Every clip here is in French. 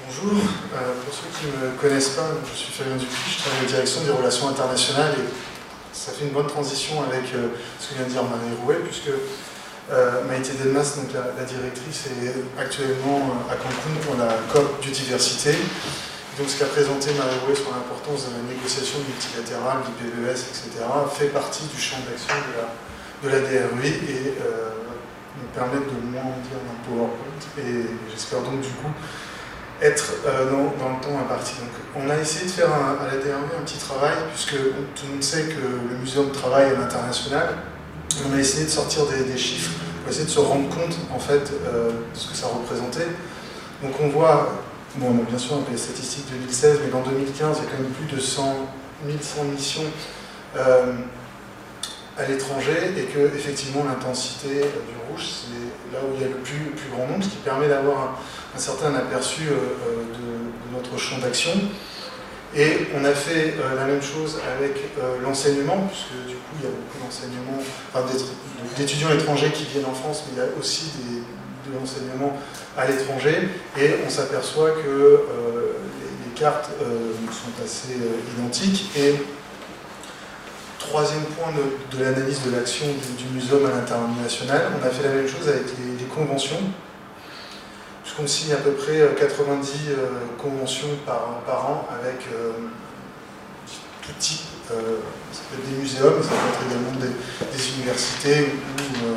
Bonjour, pour ceux qui ne me connaissent pas, je suis Fabien Dupuis, je travaille à la direction des relations internationales et ça fait une bonne transition avec ce que vient de dire Marie Rouet, puisque Maïté Delmas, donc la directrice, est actuellement à Cancun pour la COP Biodiversité. Donc ce qu'a présenté Marie Rouet sur l'importance de la négociation multilatérale, du PBES, etc., fait partie du champ d'action de la DRUI et me permettre de moins en dire dans PowerPoint. Et j'espère donc du coup être dans le temps imparti. Donc, on a essayé de faire à la DRUI un petit travail, puisque tout le monde sait que le muséum travaille à l'international. On a essayé de sortir des chiffres pour essayer de se rendre compte en fait de ce que ça représentait. Donc on voit, bon, on a bien sûr les statistiques 2016, mais dans 2015 il y a quand même plus de 1100 missions à l'étranger, et que effectivement l'intensité du rouge, c'est là où il y a le plus grand nombre, ce qui permet d'avoir un certain aperçu de notre champ d'action. Et on a fait la même chose avec l'enseignement, puisque du coup il y a beaucoup d'enseignements, enfin, d'étudiants étrangers qui viennent en France, mais il y a aussi de l'enseignement à l'étranger, et on s'aperçoit que les cartes sont assez identiques. Et troisième point de l'analyse de l'action du muséum à l'international, on a fait la même chose avec les conventions, puisqu'on signe à peu près 90 conventions par an avec tout type, ça peut être des muséums, mais ça peut être également des universités ou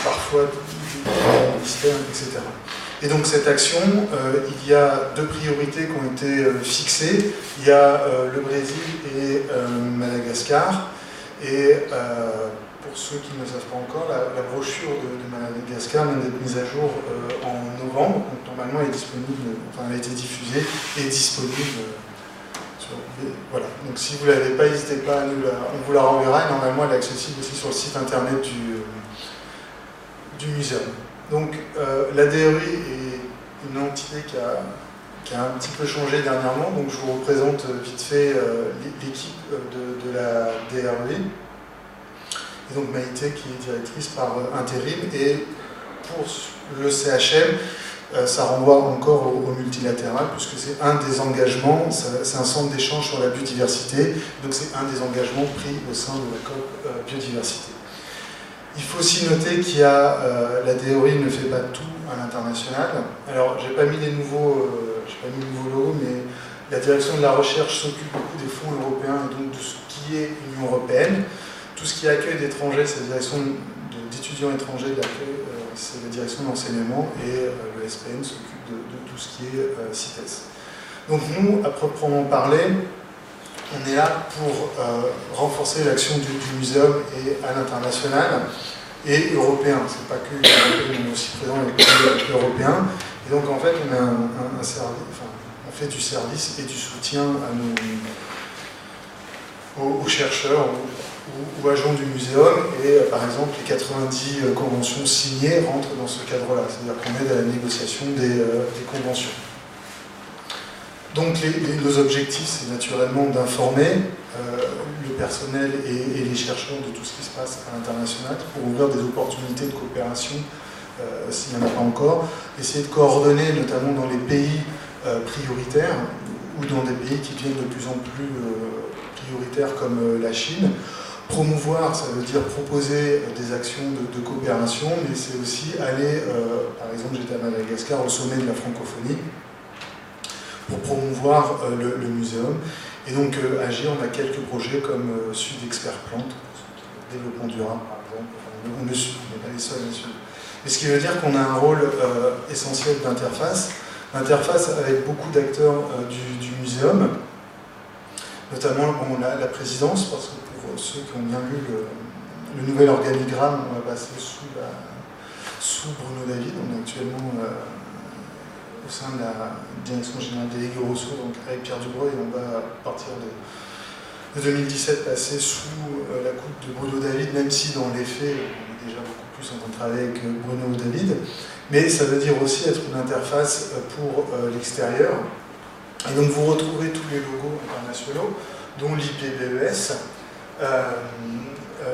parfois des ministères, etc. Et donc cette action, il y a deux priorités qui ont été fixées. Il y a le Brésil et Madagascar. Et pour ceux qui ne le savent pas encore, la brochure de Madagascar vient d'être mise à jour en novembre. Donc normalement elle est disponible, enfin elle a été diffusée et disponible. Voilà. Donc si vous ne l'avez pas, n'hésitez pas, on vous la renverra. Et normalement elle est accessible aussi sur le site internet du muséum. Donc la DRUI est une entité qui a un petit peu changé dernièrement, donc je vous représente vite fait l'équipe de la DRUI. Et donc Maïté qui est directrice par intérim, et pour le CHM, ça renvoie encore au multilatéral, puisque c'est un des engagements, c'est un centre d'échange sur la biodiversité, donc c'est un des engagements pris au sein de la COP biodiversité. Il faut aussi noter qu'il y a, la DRUI ne fait pas tout à l'international. Alors, j'ai pas mis les nouveaux logos, mais la direction de la recherche s'occupe beaucoup des fonds européens et donc de ce qui est Union européenne. Tout ce qui est accueil d'étrangers, c'est la direction d'étudiants étrangers de l'accueil, c'est la direction de l'enseignement, et le SPN s'occupe de tout ce qui est CITES. Donc nous, à proprement parler, on est là pour renforcer l'action du muséum et à l'international et européen. C'est pas que européen, on est aussi présent avec les européens. Et donc en fait, on a un service, enfin, on fait du service et du soutien aux chercheurs ou agents du muséum. Et par exemple, les 90 conventions signées rentrent dans ce cadre-là. C'est-à-dire qu'on aide à la négociation des conventions. Donc nos objectifs, c'est naturellement d'informer le personnel et les chercheurs de tout ce qui se passe à l'international pour ouvrir des opportunités de coopération s'il n'y en a pas encore, essayer de coordonner notamment dans les pays prioritaires ou dans des pays qui deviennent de plus en plus prioritaires comme la Chine. Promouvoir, ça veut dire proposer des actions de coopération, mais c'est aussi aller, par exemple j'étais à Madagascar au sommet de la francophonie, pour promouvoir le muséum. Et donc agir, on a quelques projets comme Sud Expert Plante, développement durable par exemple. Enfin, on n'est pas les seuls là-dessus. Mais ce qui veut dire qu'on a un rôle essentiel d'interface avec beaucoup d'acteurs du muséum, notamment la présidence, parce que pour ceux qui ont bien lu le nouvel organigramme, on va passer sous Bruno David. On est actuellement au sein de la direction générale déléguée aux ressources, donc avec Pierre Dubreuil, et on va à partir de 2017 passer sous la coupe de Bruno David, même si dans les faits, on est déjà beaucoup plus en train de travailler avec Bruno David. Mais ça veut dire aussi être une interface pour l'extérieur. Et donc vous retrouverez tous les logos internationaux, dont l'IPBES,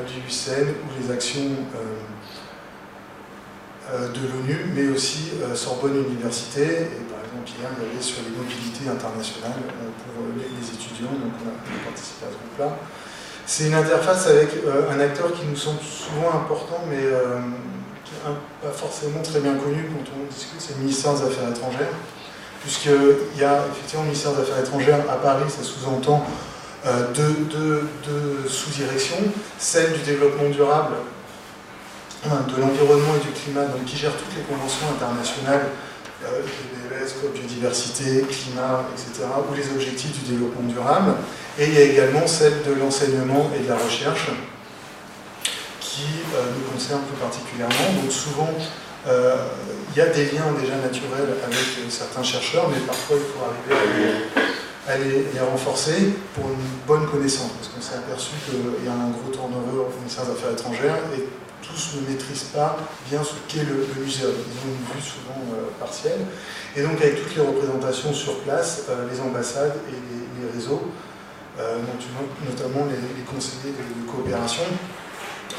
l'IUCN ou les actions de l'ONU, mais aussi Sorbonne Université, et par exemple Donc hier, il y avait sur les mobilités internationales pour les étudiants, donc on a participé à ce groupe-là. C'est une interface avec un acteur qui nous semble souvent important, mais qui n'est pas forcément très bien connu quand on discute, c'est le ministère des Affaires étrangères. Puisqu'il y a effectivement le ministère des Affaires étrangères à Paris, ça sous-entend deux sous-directions, celle du développement durable, de l'environnement et du climat, donc qui gère toutes les conventions internationales, les COP, biodiversité, climat, etc., ou les objectifs du développement durable. Et il y a également celle de l'enseignement et de la recherche, qui nous concerne plus particulièrement. Donc souvent, il y a des liens déjà naturels avec certains chercheurs, mais parfois il faut arriver à les renforcer pour une bonne connaissance, parce qu'on s'est aperçu qu'il y a un gros turnover au ministère des Affaires étrangères et tous ne maîtrisent pas bien ce qu'est le muséum. Ils ont une vue souvent partielle. Et donc avec toutes les représentations sur place, les ambassades et les réseaux, notamment les conseillers de coopération,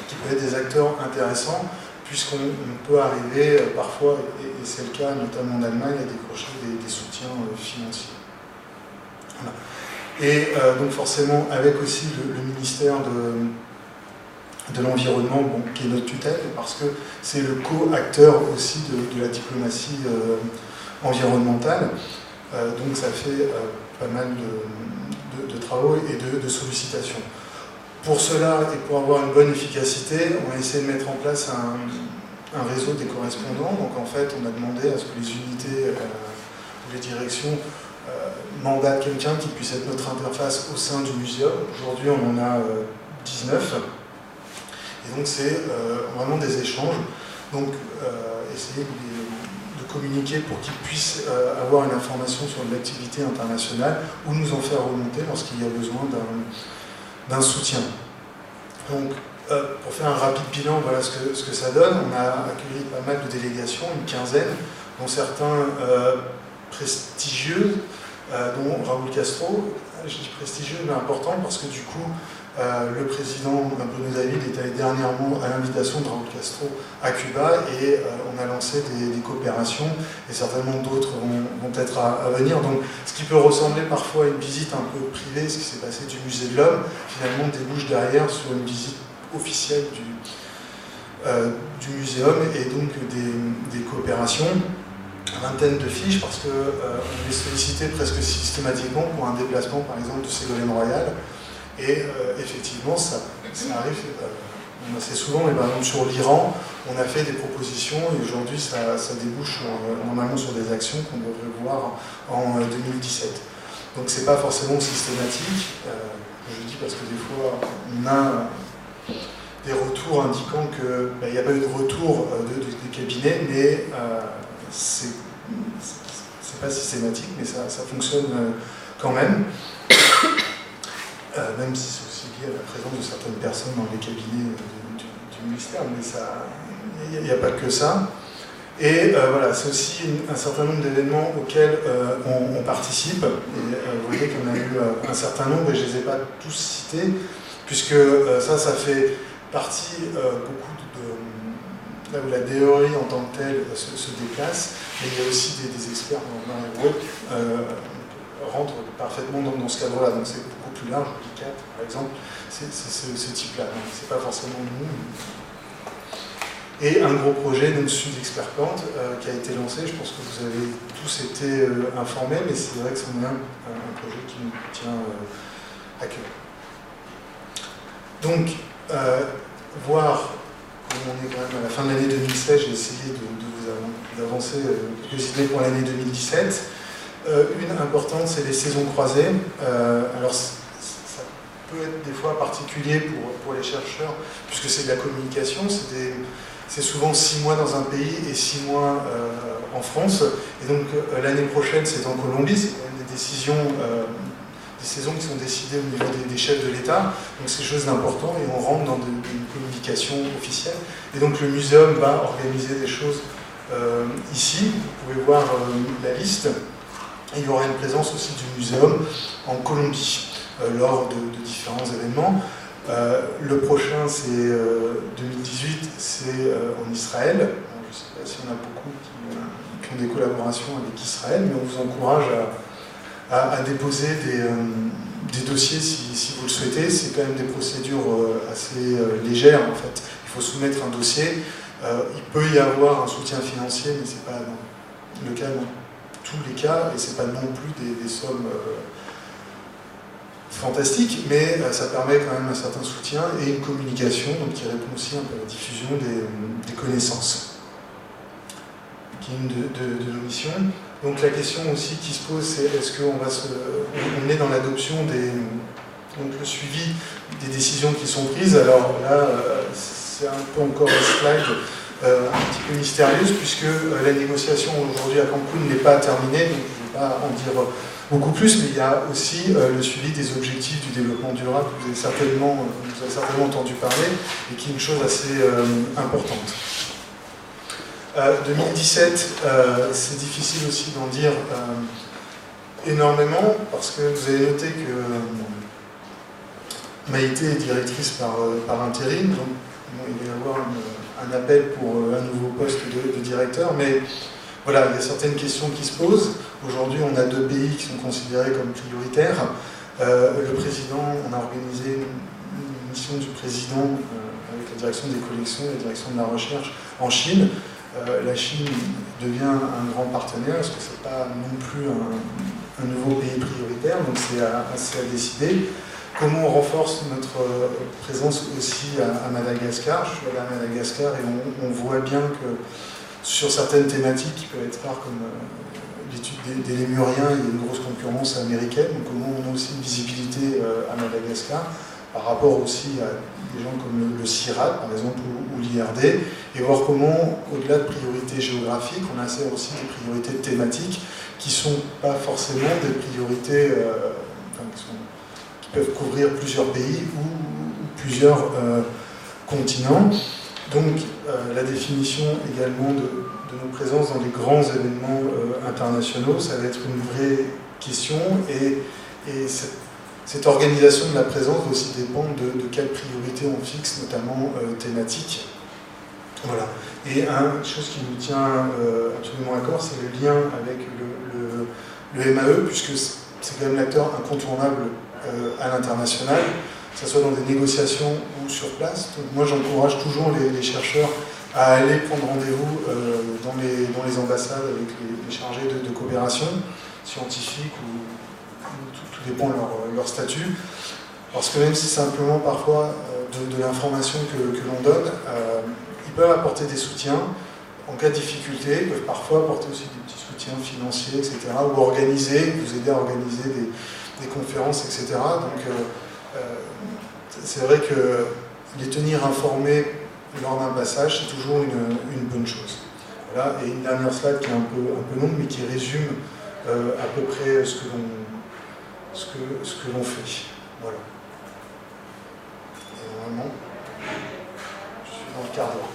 qui peuvent être des acteurs intéressants, puisqu'on peut arriver parfois, et c'est le cas notamment en Allemagne, à décrocher des soutiens financiers. Voilà. Et donc forcément, avec aussi le ministère de l'Environnement, bon, qui est notre tutelle, parce que c'est le co-acteur aussi de la diplomatie environnementale. Donc ça fait pas mal de travaux et de sollicitations. Pour cela, et pour avoir une bonne efficacité, on a essayé de mettre en place un réseau des correspondants. Donc en fait, on a demandé à ce que les unités ou les directions mandatent quelqu'un qui puisse être notre interface au sein du muséum. Aujourd'hui, on en a 19. Et donc c'est vraiment des échanges. Donc essayer de communiquer pour qu'ils puissent avoir une information sur l'activité internationale ou nous en faire remonter lorsqu'il y a besoin d'un soutien. Donc, pour faire un rapide bilan, voilà ce que ça donne. On a accueilli pas mal de délégations, une quinzaine, dont certains prestigieux, dont Raúl Castro. Je dis prestigieux, mais important, parce que du coup, le président Bruno David est allé dernièrement à l'invitation de Raúl Castro à Cuba, et on a lancé des coopérations, et certainement d'autres vont être à venir. Donc, ce qui peut ressembler parfois à une visite un peu privée, ce qui s'est passé du Musée de l'Homme, finalement débouche derrière sur une visite officielle du muséum, et donc des coopérations. Une vingtaine de fiches, parce qu'on est sollicité presque systématiquement pour un déplacement, par exemple, de Ségolène Royal. Et effectivement, ça arrive assez souvent, mais par exemple sur l'Iran, on a fait des propositions, et aujourd'hui ça débouche normalement sur des actions qu'on devrait voir en 2017. Donc c'est pas forcément systématique, je dis parce que des fois on a des retours indiquant qu'il n'y a pas eu de retour des cabinets, mais c'est pas systématique, mais ça fonctionne quand même. Même si c'est aussi lié à la présence de certaines personnes dans les cabinets du ministère, mais il n'y a pas que ça. Et voilà, c'est aussi un certain nombre d'événements auxquels on participe. Et vous voyez qu'on a eu un certain nombre, et je ne les ai pas tous cités, puisque ça fait partie beaucoup là où la théorie en tant que telle se déplace, mais il y a aussi des experts dans les groupes rentrent parfaitement dans ce cadre-là. Donc c'est beaucoup plus large. l'ICAT, par exemple, c'est ce type-là. Donc c'est pas forcément nous. Et un gros projet, donc Sud Expert Plante, qui a été lancé. Je pense que vous avez tous été informés, mais c'est vrai que c'est un projet qui nous tient à cœur. Donc, voir, comme on est quand même à la fin de l'année 2016, j'ai essayé de vous avancer quelques idées pour l'année 2017. Une importante, c'est les saisons croisées. Alors, ça peut être des fois particulier pour les chercheurs, puisque c'est de la communication, c'est souvent 6 mois dans un pays et 6 mois en France. Et donc, l'année prochaine, c'est en Colombie, c'est quand même des décisions, des saisons qui sont décidées au niveau des chefs de l'État. Donc, c'est quelque chose d'important, et on rentre dans une communication officielle. Et donc, le muséum va organiser des choses ici. Vous pouvez voir la liste. Et il y aura une présence aussi du muséum en Colombie lors de différents événements. Le prochain, c'est 2018, c'est en Israël. Je ne sais pas si on a beaucoup qui ont des collaborations avec Israël, mais on vous encourage à déposer des dossiers si vous le souhaitez. C'est quand même des procédures assez légères en fait. Il faut soumettre un dossier. Il peut y avoir un soutien financier, mais ce n'est pas le cas dans tous les cas, et ce n'est pas non plus des sommes fantastiques, mais ça permet quand même un certain soutien et une communication donc, qui répond aussi un peu à la diffusion des connaissances, qui est une de nos missions. Donc la question aussi qui se pose, c'est est-ce qu'on on est dans l'adoption donc le suivi des décisions qui sont prises. Alors là, c'est un peu encore une slide un petit peu mystérieuse, puisque la négociation aujourd'hui à Cancun n'est pas terminée, donc je ne vais pas en dire beaucoup plus, mais il y a aussi le suivi des objectifs du développement durable que vous avez certainement entendu parler, et qui est une chose assez importante. 2017, c'est difficile aussi d'en dire énormément, parce que vous avez noté que Maïté est directrice par intérim, donc bon, il va y avoir un appel pour un nouveau poste de directeur, mais voilà, il y a certaines questions qui se posent. Aujourd'hui, on a 2 pays qui sont considérés comme prioritaires. Le président, on a organisé une mission du président avec la direction des collections, la direction de la recherche en Chine. La Chine devient un grand partenaire, parce que ce n'est pas non plus un nouveau pays prioritaire, donc c'est assez à décider. Comment on renforce notre présence aussi à Madagascar? Je suis allé à Madagascar et on voit bien que sur certaines thématiques qui peuvent être rares, comme l'étude des lémuriens, il y a une grosse concurrence américaine, donc comment on a aussi une visibilité à Madagascar par rapport aussi à des gens comme le CIRAD par exemple ou l'IRD, et voir comment, au-delà de priorités géographiques, on insère aussi des priorités thématiques qui ne sont pas forcément des priorités qui peuvent couvrir plusieurs pays ou plusieurs continents. Donc la définition également de nos présences dans les grands événements internationaux, ça va être une vraie question, et cette organisation de la présence va aussi dépendre de quelles priorités on fixe, notamment thématiques. Voilà. Et une chose qui nous tient absolument à cœur, c'est le lien avec le MAE, puisque c'est quand même l'acteur incontournable à l'international, que ce soit dans des négociations ou sur place. Donc moi, j'encourage toujours les chercheurs à aller prendre rendez-vous dans les ambassades avec les chargés de coopération scientifique, tout dépend de leur statut. Parce que même si simplement parfois de l'information que l'on donne, ils peuvent apporter des soutiens en cas de difficulté, ils peuvent parfois apporter aussi des petits soutiens financiers, etc., ou vous aider à organiser des conférences, etc. Donc c'est vrai que les tenir informés lors d'un passage, c'est toujours une bonne chose. Voilà, et une dernière slide qui est un peu longue, mais qui résume à peu près ce que l'on fait. Voilà. Et normalement, je suis dans le quart d'heure.